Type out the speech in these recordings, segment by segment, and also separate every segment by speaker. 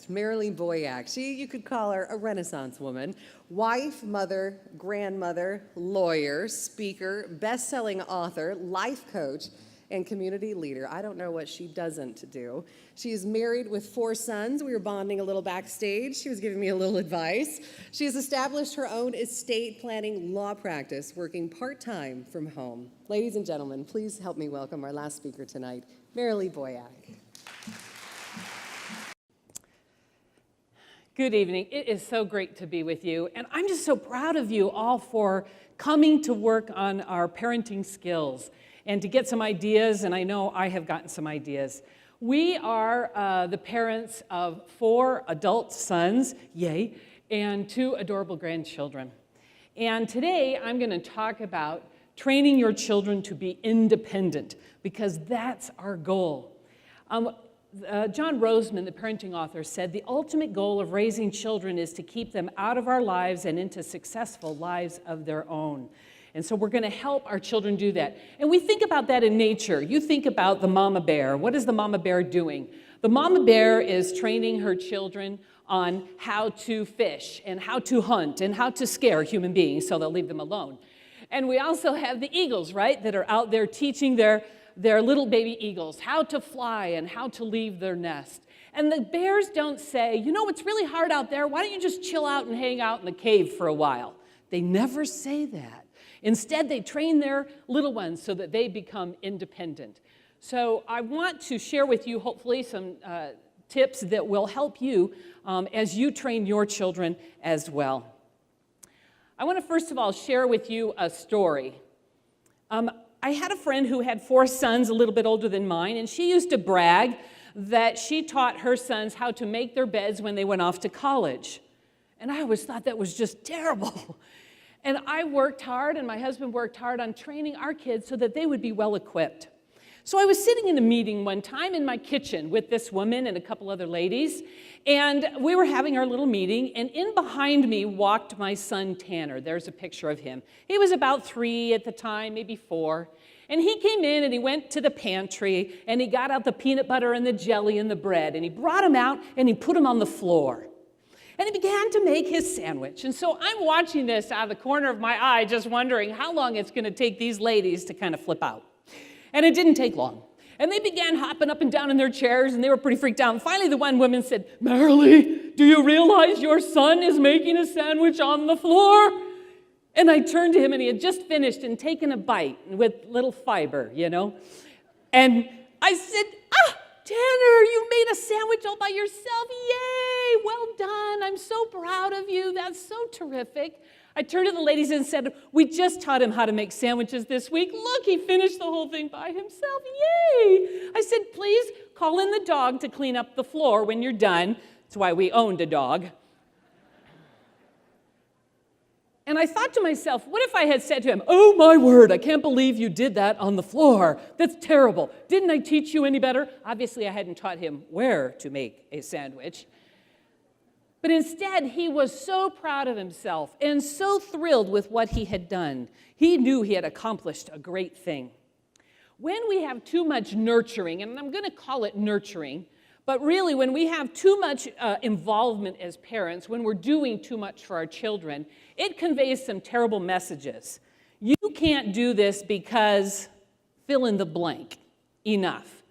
Speaker 1: guest, Merrilee Boyack. You could call her a Renaissance woman. Wife, mother, grandmother, lawyer, speaker, best-selling author, life coach, and community leader. I don't know what she doesn't do. She is married with 4 sons. We were bonding a little backstage. She was giving me a little advice. She has established her own estate planning law practice, working part-time from home. Ladies and gentlemen, please help me welcome our last speaker tonight, Merrilee Boyack.
Speaker 2: Good evening. It is so great to be with you, and I'm just so proud of you all for coming to work on our parenting skills and to get some ideas, and I know I have gotten some ideas. We are the parents of 4 adult sons, yay, and 2 adorable grandchildren. And today I'm going to talk about training your children to be independent, because that's our goal. John Roseman, the parenting author, said the ultimate goal of raising children is to keep them out of our lives and into successful lives of their own. And so we're going to help our children do that. And we think about that in nature. You think about the mama bear. What is the mama bear doing? The mama bear is training her children on how to fish and how to hunt and how to scare human beings so they'll leave them alone. And we also have the eagles, right, that are out there teaching their little baby eagles how to fly and how to leave their nest. And the bears don't say, you know, it's really hard out there. Why don't you just chill out and hang out in the cave for a while? They never say that. Instead, they train their little ones so that they become independent. So I want to share with you, hopefully, some tips that will help you as you train your children as well. I want to first of all share with you a story. I had a friend who had 4 sons a little bit older than mine, and she used to brag that she taught her sons how to make their beds when they went off to college. And I always thought that was just terrible. And I worked hard, and my husband worked hard on training our kids so that they would be well equipped. So I was sitting in a meeting one time in my kitchen with this woman and a couple other ladies, and we were having our little meeting, and in behind me walked my son Tanner. There's a picture of him. He was about 3 at the time, maybe 4. And he came in and he went to the pantry and he got out the peanut butter and the jelly and the bread, and he brought them out and he put them on the floor. And he began to make his sandwich. And so I'm watching this out of the corner of my eye, just wondering how long it's going to take these ladies to kind of flip out. And it didn't take long. And they began hopping up and down in their chairs, and they were pretty freaked out. And finally, the one woman said, "Merrilee, do you realize your son is making a sandwich on the floor?" And I turned to him, and he had just finished and taken a bite with little fiber, you know. And I said, "Tanner, you made a sandwich all by yourself. Yay, well done. I'm so proud of you. That's so terrific." I turned to the ladies and said, "We just taught him how to make sandwiches this week. Look, he finished the whole thing by himself. Yay." I said, "Please call in the dog to clean up the floor when you're done." That's why we owned a dog. And I thought to myself, what if I had said to him, "Oh my word, I can't believe you did that on the floor. That's terrible. Didn't I teach you any better?" Obviously, I hadn't taught him where to make a sandwich. But instead, he was so proud of himself and so thrilled with what he had done. He knew he had accomplished a great thing. When we have too much nurturing, and I'm going to call it nurturing, but really when we have too much involvement as parents, when we're doing too much for our children, it conveys some terrible messages. You can't do this because fill in the blank enough.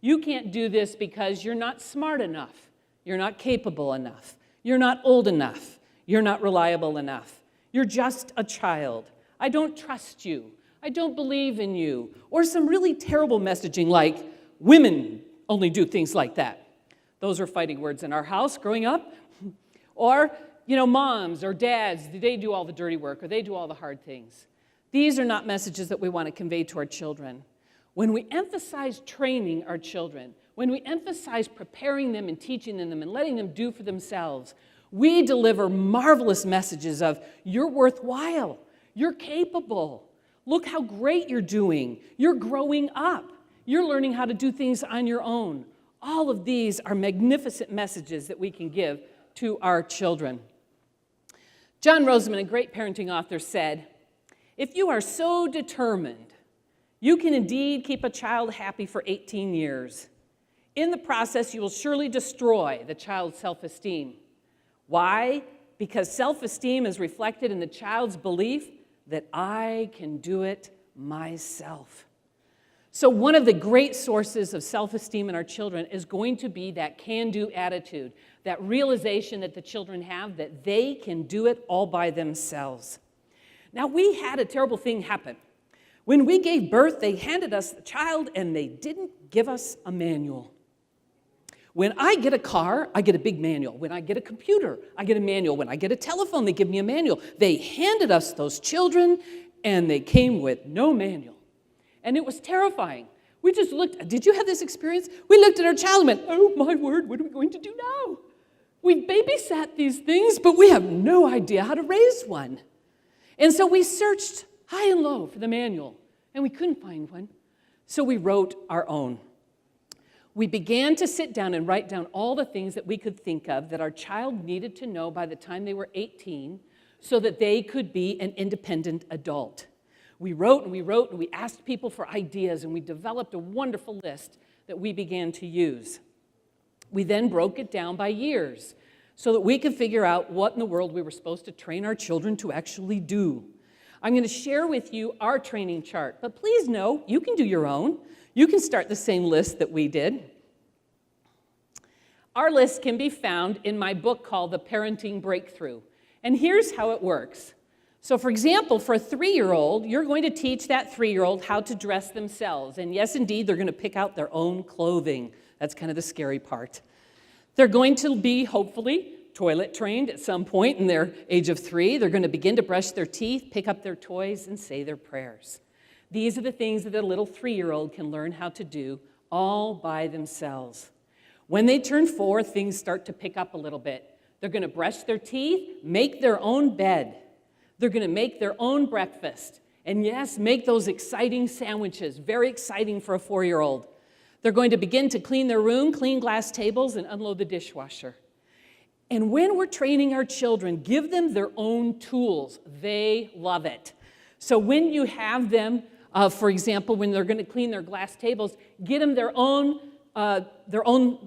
Speaker 2: You can't do this because you're not smart enough. You're not capable enough. You're not old enough. You're not reliable enough. You're just a child. I don't trust you. I don't believe in you. Or some really terrible messaging like, women only do things like that. Those are fighting words in our house growing up. Or, you know, moms or dads, they do all the dirty work or they do all the hard things. These are not messages that we want to convey to our children. When we emphasize training our children, when we emphasize preparing them and teaching them and letting them do for themselves, we deliver marvelous messages of, you're worthwhile, you're capable, look how great you're doing, you're growing up, you're learning how to do things on your own. All of these are magnificent messages that we can give to our children. John Roseman, a great parenting author, said, "If you are so determined, you can indeed keep a child happy for 18 years. In the process, you will surely destroy the child's self-esteem. Why? Because self-esteem is reflected in the child's belief that I can do it myself. So one of the great sources of self-esteem in our children is going to be that can-do attitude, that realization that the children have that they can do it all by themselves. Now, we had a terrible thing happen. When we gave birth, they handed us the child and they didn't give us a manual. When I get a car, I get a big manual. When I get a computer, I get a manual. When I get a telephone, they give me a manual. They handed us those children and they came with no manual. And it was terrifying. We just looked, did you have this experience? We looked at our child and went, oh my word, what are we going to do now? We've babysat these things, but we have no idea how to raise one. And so we searched high and low for the manual, and we couldn't find one. So we wrote our own. We began to sit down and write down all the things that we could think of that our child needed to know by the time they were 18 so that they could be an independent adult. We wrote and we asked people for ideas, and we developed a wonderful list that we began to use. We then broke it down by years so that we could figure out what in the world we were supposed to train our children to actually do. I'm going to share with you our training chart, but please know you can do your own. You can start the same list that we did. Our list can be found in my book called The Parenting Breakthrough, and here's how it works. So for example, for a 3-year-old, you're going to teach that 3-year-old how to dress themselves. And yes, indeed, they're going to pick out their own clothing. That's kind of the scary part. They're going to be, hopefully, toilet trained at some point in their age of 3. They're going to begin to brush their teeth, pick up their toys, and say their prayers. These are the things that a little 3-year-old can learn how to do all by themselves. When they turn 4, things start to pick up a little bit. They're going to brush their teeth, make their own bed. They're going to make their own breakfast. And yes, make those exciting sandwiches, very exciting for a 4-year-old. They're going to begin to clean their room, clean glass tables, and unload the dishwasher. And when we're training our children, give them their own tools. They love it. So when you have them, for example, when they're going to clean their glass tables, get them their own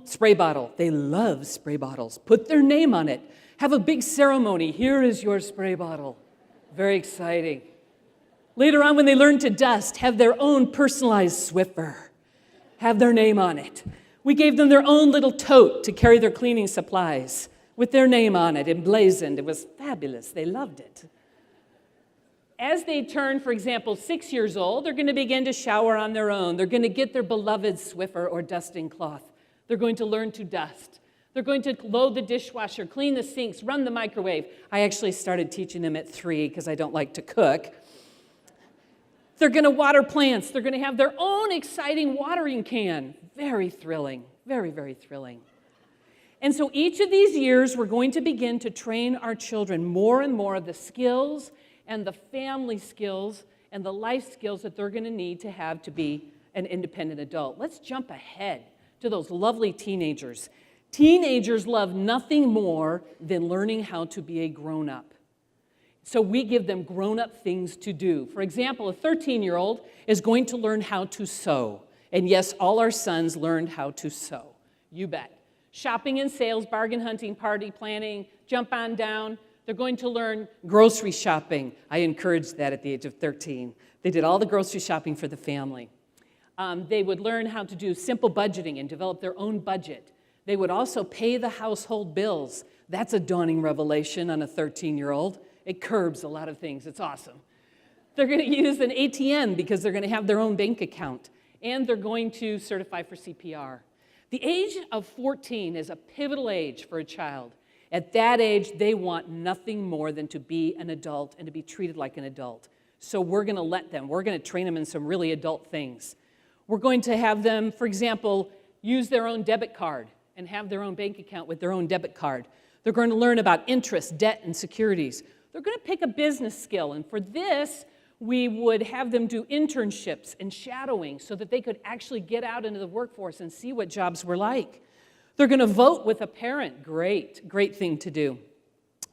Speaker 2: spray bottle. They love spray bottles. Put their name on it. Have a big ceremony. Here is your spray bottle. Very exciting. Later on, when they learn to dust, have their own personalized Swiffer. Have their name on it. We gave them their own little tote to carry their cleaning supplies with their name on it, emblazoned. It was fabulous. They loved it. As they turn, for example, 6 years old, they're going to begin to shower on their own. They're going to get their beloved Swiffer or dusting cloth. They're going to learn to dust. They're going to load the dishwasher, clean the sinks, run the microwave. I actually started teaching them at 3 because I don't like to cook. They're going to water plants. They're going to have their own exciting watering can. Very thrilling, very, very thrilling. And so each of these years, we're going to begin to train our children more and more of the skills and the family skills and the life skills that they're going to need to have to be an independent adult. Let's jump ahead to those lovely teenagers. Teenagers love nothing more than learning how to be a grown-up. So we give them grown-up things to do. For example, a 13-year-old is going to learn how to sew. And yes, all our sons learned how to sew. You bet. Shopping and sales, bargain hunting, party planning, jump on down. They're going to learn grocery shopping. I encouraged that at the age of 13. They did all the grocery shopping for the family. They would learn how to do simple budgeting and develop their own budget. They would also pay the household bills. That's a dawning revelation on a 13-year-old. It curbs a lot of things. It's awesome. They're going to use an ATM because they're going to have their own bank account. And they're going to certify for CPR. The age of 14 is a pivotal age for a child. At that age, they want nothing more than to be an adult and to be treated like an adult. So we're going to let them. We're going to train them in some really adult things. We're going to have them, for example, use their own debit card and have their own bank account with their own debit card. They're going to learn about interest, debt, and securities. They're going to pick a business skill, and for this, we would have them do internships and shadowing so that they could actually get out into the workforce and see what jobs were like. They're going to vote with a parent. Great, great thing to do.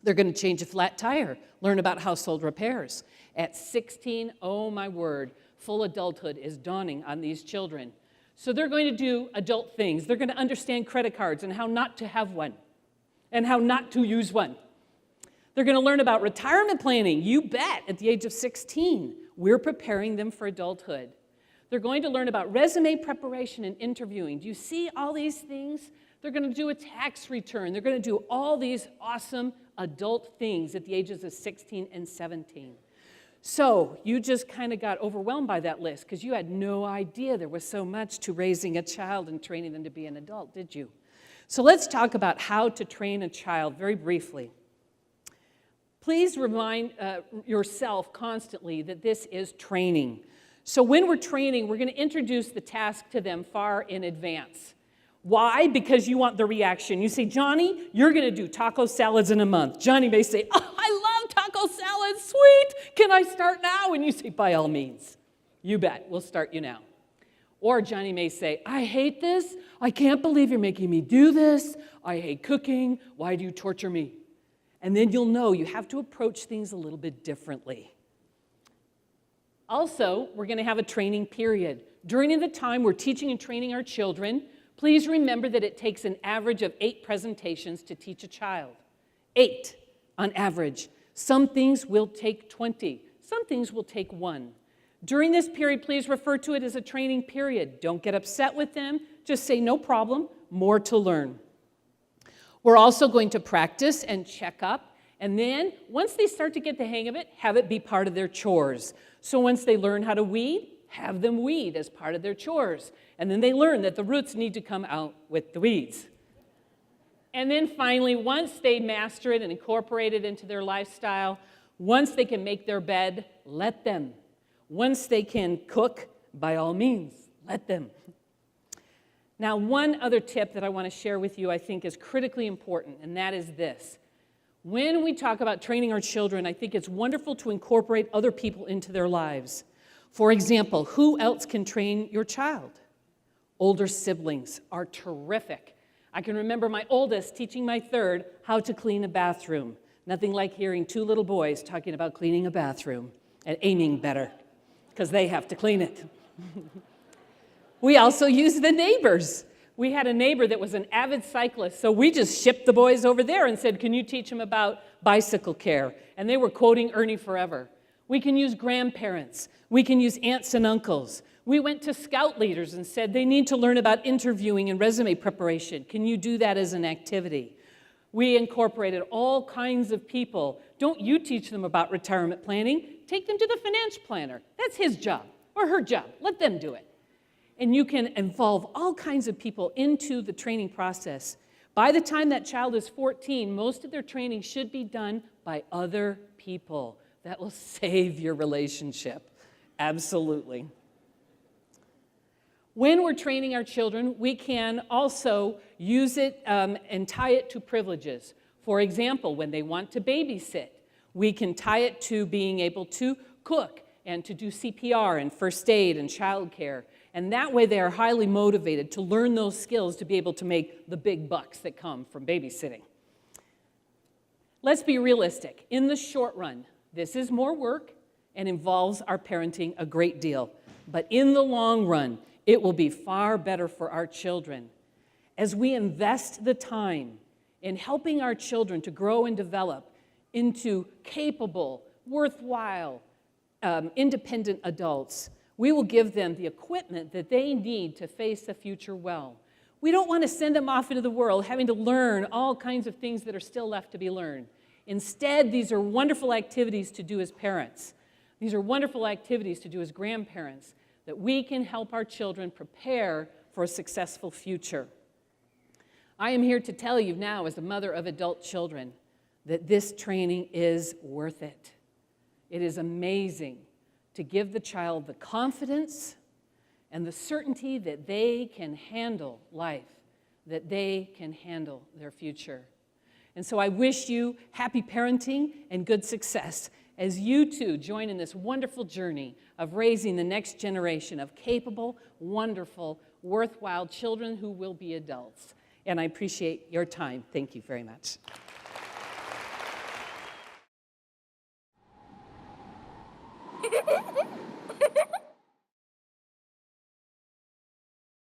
Speaker 2: They're going to change a flat tire, learn about household repairs. At 16, oh my word, full adulthood is dawning on these children. So they're going to do adult things. They're going to understand credit cards and how not to have one and how not to use one. They're going to learn about retirement planning. You bet, at the age of 16, we're preparing them for adulthood. They're going to learn about resume preparation and interviewing. Do you see all these things? They're going to do a tax return. They're going to do all these awesome adult things at the ages of 16 and 17. So you just kind of got overwhelmed by that list because you had no idea there was so much to raising a child and training them to be an adult, did you? So let's talk about how to train a child very briefly. Please remind yourself constantly that this is training. So when we're training, we're going to introduce the task to them far in advance. Why? Because you want the reaction. You say, Johnny, you're going to do taco salads in a month. Johnny may say, oh, I love taco salads, sweet. Can I start now? And you say, by all means. You bet, we'll start you now. Or Johnny may say, I hate this. I can't believe you're making me do this. I hate cooking. Why do you torture me? And then you'll know you have to approach things a little bit differently. Also, we're going to have a training period. During the time we're teaching and training our children, please remember that it takes an average of 8 presentations to teach a child. 8 on average. Some things will take 20. Some things will take 1. During this period, please refer to it as a training period. Don't get upset with them. Just say, no problem, more to learn. We're also going to practice and check up. And then, once they start to get the hang of it, have it be part of their chores. So once they learn how to weed, have them weed as part of their chores. And then they learn that the roots need to come out with the weeds. And then finally, once they master it and incorporate it into their lifestyle, once they can make their bed, let them. Once they can cook, by all means, let them. Now, one other tip that I want to share with you I think is critically important, and that is this. When we talk about training our children, I think it's wonderful to incorporate other people into their lives. For example, who else can train your child? Older siblings are terrific. I can remember my oldest teaching my third how to clean a bathroom. Nothing like hearing 2 little boys talking about cleaning a bathroom and aiming better, because they have to clean it. We also use the neighbors. We had a neighbor that was an avid cyclist, so we just shipped the boys over there and said, can you teach them about bicycle care? And they were quoting Ernie Forever. We can use grandparents. We can use aunts and uncles. We went to scout leaders and said they need to learn about interviewing and resume preparation. Can you do that as an activity? We incorporated all kinds of people. Don't you teach them about retirement planning. Take them to the finance planner. That's his job or her job. Let them do it. And you can involve all kinds of people into the training process. By the time that child is 14, most of their training should be done by other people. That will save your relationship. Absolutely. When we're training our children, we can also use it and tie it to privileges. For example, when they want to babysit, we can tie it to being able to cook and to do CPR and first aid and childcare. And that way they are highly motivated to learn those skills to be able to make the big bucks that come from babysitting. Let's be realistic. In the short run, this is more work and involves our parenting a great deal. But in the long run, it will be far better for our children. As we invest the time in helping our children to grow and develop into capable, worthwhile, independent adults, we will give them the equipment that they need to face the future well. We don't want to send them off into the world having to learn all kinds of things that are still left to be learned. Instead, these are wonderful activities to do as parents. These are wonderful activities to do as grandparents, that we can help our children prepare for a successful future. I am here to tell you now, as a mother of adult children, that this training is worth it. It is amazing to give the child the confidence and the certainty that they can handle life, that they can handle their future. And so I wish you happy parenting and good success as you too join in this wonderful journey of raising the next generation of capable, wonderful, worthwhile children who will be adults. And I appreciate your time. Thank you very much.